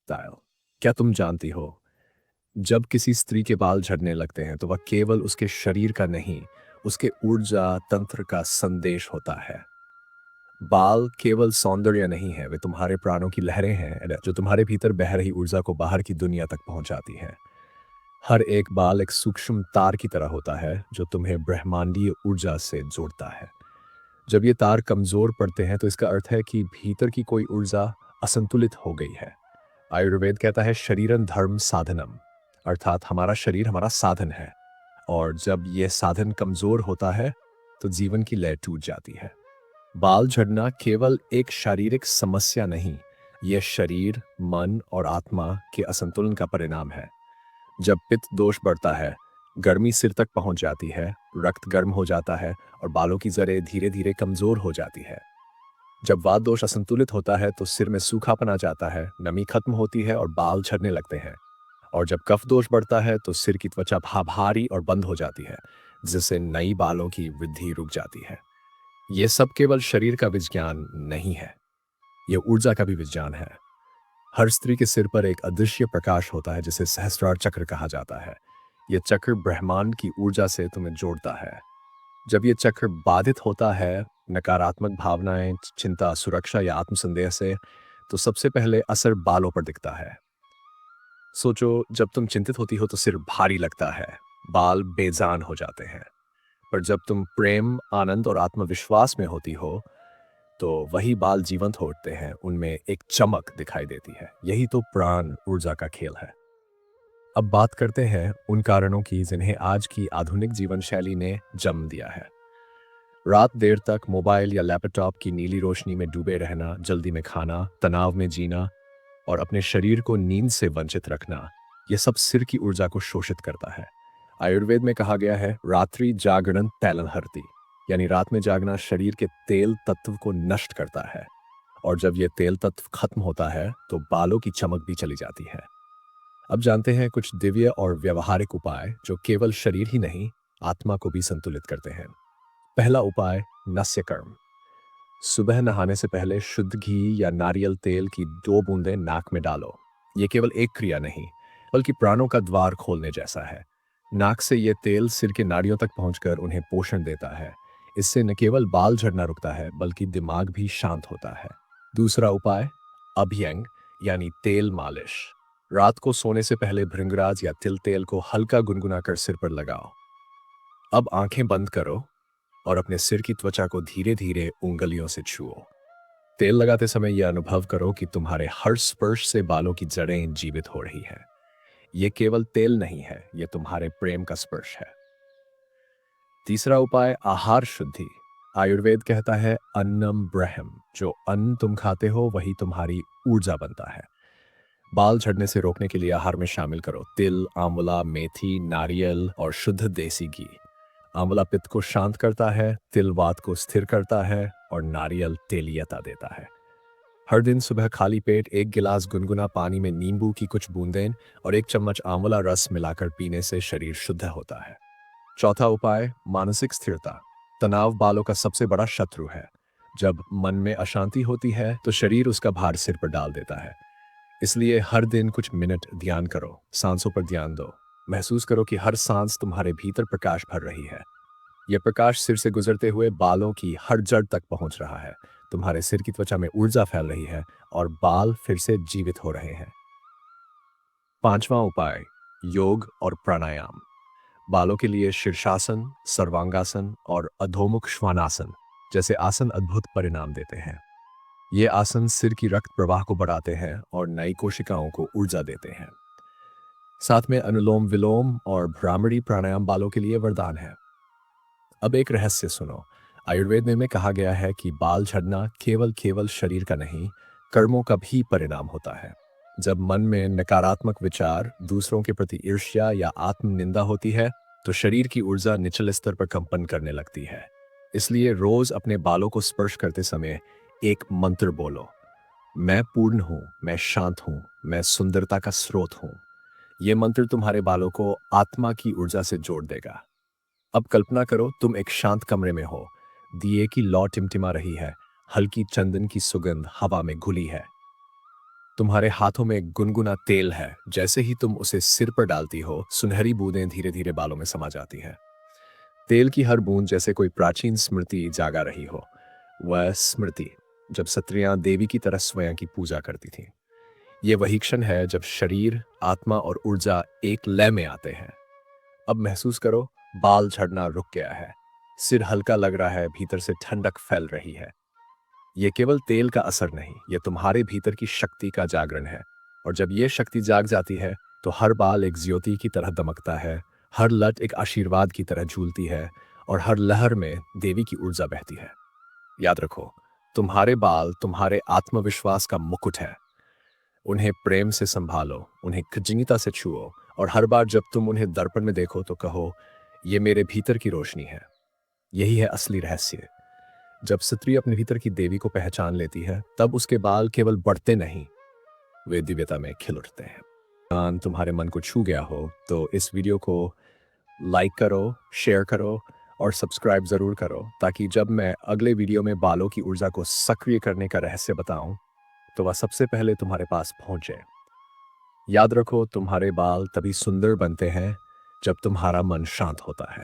Style. क्या तुम जानती हो, जब किसी स्त्री के बाल झड़ने लगते हैं तो वह केवल उसके शरीर का नहीं, उसके ऊर्जा तंत्र का संदेश होता है। बाल केवल सौंदर्य नहीं है, वे तुम्हारे प्राणों की लहरें हैं जो तुम्हारे भीतर बह रही ऊर्जा को बाहर की दुनिया तक पहुंचाती हैं। हर एक बाल एक सूक्ष्म तार की तरह होता है जो तुम्हें ब्रह्मांडीय ऊर्जा से जोड़ता है। जब ये तार कमजोर पड़ते हैं तो इसका अर्थ है कि भीतर की कोई ऊर्जा असंतुलित हो गई है। आयुर्वेद कहता है शरीरन धर्म साधनम, अर्थात हमारा शरीर हमारा साधन है, और जब यह साधन कमजोर होता है तो जीवन की लय टूट जाती है। बाल झड़ना केवल एक शारीरिक समस्या नहीं, यह शरीर, मन और आत्मा के असंतुलन का परिणाम है। जब पित्त दोष बढ़ता है, गर्मी सिर तक पहुंच जाती है, रक्त गर्म हो जाता है और बालों की जड़ें धीरे धीरे कमजोर हो जाती है। जब वात दोष असंतुलित होता है तो सिर में सूखापन आ जाता है, नमी खत्म होती है और बाल झड़ने लगते हैं। और जब कफ दोष बढ़ता है तो सिर की त्वचा भारी और बंद हो जाती है, जिससे नई बालों की वृद्धि रुक जाती है। ये सब केवल शरीर का विज्ञान नहीं है, यह ऊर्जा का भी विज्ञान है। हर स्त्री के सिर पर एक अदृश्य प्रकाश होता है जिसे सहस्त्रार चक्र कहा जाता है। यह चक्र ब्रह्मांड की ऊर्जा से तुम्हें जोड़ता है। जब यह चक्र बाधित होता है, नकारात्मक भावनाएं, चिंता, सुरक्षा या आत्मसंदेह से, तो सबसे पहले असर बालों पर दिखता है। सोचो, जब तुम चिंतित होती हो तो सिर भारी लगता है, बाल बेजान हो जाते हैं। पर जब तुम प्रेम, आनंद और आत्मविश्वास में होती हो तो वही बाल जीवंत हो उठते हैं, उनमें एक चमक दिखाई देती है। यही तो प्राण ऊर्जा का खेल है। अब बात करते हैं उन कारणों की जिन्हें आज की आधुनिक जीवन शैली ने जन्म दिया है। रात देर तक मोबाइल या लैपटॉप की नीली रोशनी में डूबे रहना, जल्दी में खाना, तनाव में जीना और अपने शरीर को नींद से वंचित रखना, यह सब सिर की ऊर्जा को शोषित करता है। आयुर्वेद में कहा गया है रात्रि जागरण तैलन हरती, यानी रात में जागना शरीर के तेल तत्व को नष्ट करता है, और जब यह तेल तत्व खत्म होता है तो बालों की चमक भी चली जाती है। अब जानते हैं कुछ दिव्य और व्यवहारिक उपाय जो केवल शरीर ही नहीं, आत्मा को भी संतुलित करते हैं। पहला उपाय, नस्य कर्म। सुबह नहाने से पहले शुद्ध घी या नारियल तेल की 2 बूंदें नाक में डालो। ये केवल एक क्रिया नहीं, बल्कि प्राणों का द्वार खोलने जैसा है। नाक से ये तेल सिर के नाड़ियों तक पहुंचकर उन्हें पोषण देता है। इससे न केवल बाल झड़ना रुकता है, बल्कि दिमाग भी शांत होता है। दूसरा उपाय, अभ्यंग यानी तेल मालिश। रात को सोने से पहले भृंगराज या तिल तेल को हल्का गुनगुना कर सिर पर लगाओ। अब आंखें बंद करो और अपने सिर की त्वचा को धीरे धीरे उंगलियों से छुओ। तेल लगाते समय यह अनुभव करो कि तुम्हारे हर स्पर्श से बालों की जड़ें जीवित हो रही हैं। यह केवल तेल नहीं है, यह तुम्हारे प्रेम का स्पर्श है। तीसरा उपाय, आहार शुद्धि। आयुर्वेद कहता है अन्नम ब्रह्म, जो अन्न तुम खाते हो वही तुम्हारी ऊर्जा बनता है। बाल झड़ने से रोकने के लिए आहार में शामिल करो तिल, आंवला, मेथी, नारियल और शुद्ध देसी घी। आंवला पित्त को शांत करता है, तिल वात को स्थिर करता है और नारियल तेलियता देता है। हर दिन सुबह खाली पेट 1 गिलास गुनगुना पानी में नींबू की कुछ बूंदें और 1 चम्मच आंवला रस मिलाकर पीने से शरीर शुद्ध होता है। चौथा उपाय, मानसिक स्थिरता। तनाव बालों का सबसे बड़ा शत्रु है। जब मन में अशांति होती है तो शरीर उसका भार सिर पर डाल देता है। इसलिए हर दिन कुछ मिनट ध्यान करो, सांसों पर ध्यान दो। महसूस करो कि हर सांस तुम्हारे भीतर प्रकाश भर रही है। यह प्रकाश सिर से गुजरते हुए बालों की हर जड़ तक पहुंच रहा है। तुम्हारे सिर की त्वचा में ऊर्जा फैल रही है और बाल फिर से जीवित हो रहे हैं। पांचवा उपाय, योग और प्राणायाम। बालों के लिए शीर्षासन, सर्वांगासन और अधोमुख श्वानासन जैसे आसन अद्भुत परिणाम देते हैं। ये आसन सिर की रक्त प्रवाह को बढ़ाते हैं और नई कोशिकाओं को ऊर्जा देते हैं। साथ में अनुलोम विलोम और भ्रामरी प्राणायाम बालों के लिए वरदान है। अब एक रहस्य सुनो। आयुर्वेद में कहा गया है कि बाल झड़ना केवल केवल शरीर का नहीं, कर्मों का भी परिणाम होता है। जब मन में नकारात्मक विचार, दूसरों के प्रति ईर्ष्या या आत्म निंदा होती है तो शरीर की ऊर्जा निचले स्तर पर कंपन करने लगती है। इसलिए रोज अपने बालों को स्पर्श करते समय एक मंत्र बोलो, मैं पूर्ण हूं, मैं शांत हूं, मैं सुंदरता का स्रोत हूं। यह मंत्र तुम्हारे बालों को आत्मा की ऊर्जा से जोड़ देगा। अब कल्पना करो तुम एक शांत कमरे में हो, दिए की लौ टिमटिमा रही है, हल्की चंदन की सुगंध हवा में घुली है। तुम्हारे हाथों में एक गुनगुना तेल है, जैसे ही तुम उसे सिर पर डालती हो सुनहरी बूंदें धीरे धीरे बालों में समा जाती हैं। तेल की हर बूंद जैसे कोई प्राचीन स्मृति जागा रही हो। वह स्मृति जब स्त्रियां देवी की तरह स्वयं की पूजा करती थीं। ये वही क्षण है जब शरीर, आत्मा और ऊर्जा एक लय में आते हैं। अब महसूस करो, बाल झड़ना रुक गया है, सिर हल्का लग रहा है, भीतर से ठंडक फैल रही है। ये केवल तेल का असर नहीं, ये तुम्हारे भीतर की शक्ति का जागरण है। और जब ये शक्ति जाग जाती है तो हर बाल एक ज्योति की तरह दमकता है, हर लट एक आशीर्वाद की तरह झूलती है, और हर लहर में देवी की ऊर्जा बहती है। याद रखो, तुम्हारे बाल तुम्हारे आत्मविश्वास का मुकुट है। उन्हें प्रेम से संभालो, उन्हें कृतज्ञता से छुओ, और हर बार जब तुम उन्हें दर्पण में देखो तो कहो, ये मेरे भीतर की रोशनी है। यही है असली रहस्य। जब स्त्री अपने भीतर की देवी को पहचान लेती है तब उसके बाल केवल बढ़ते नहीं, वे दिव्यता में खिल उठते हैं। गान तुम्हारे मन को छू गया हो तो इस वीडियो को लाइक करो, शेयर करो और सब्सक्राइब ज़रूर करो, ताकि जब मैं अगले वीडियो में बालों की ऊर्जा को सक्रिय करने का रहस्य बताऊं तो वह सबसे पहले तुम्हारे पास पहुंचे। याद रखो, तुम्हारे बाल तभी सुंदर बनते हैं जब तुम्हारा मन शांत होता है।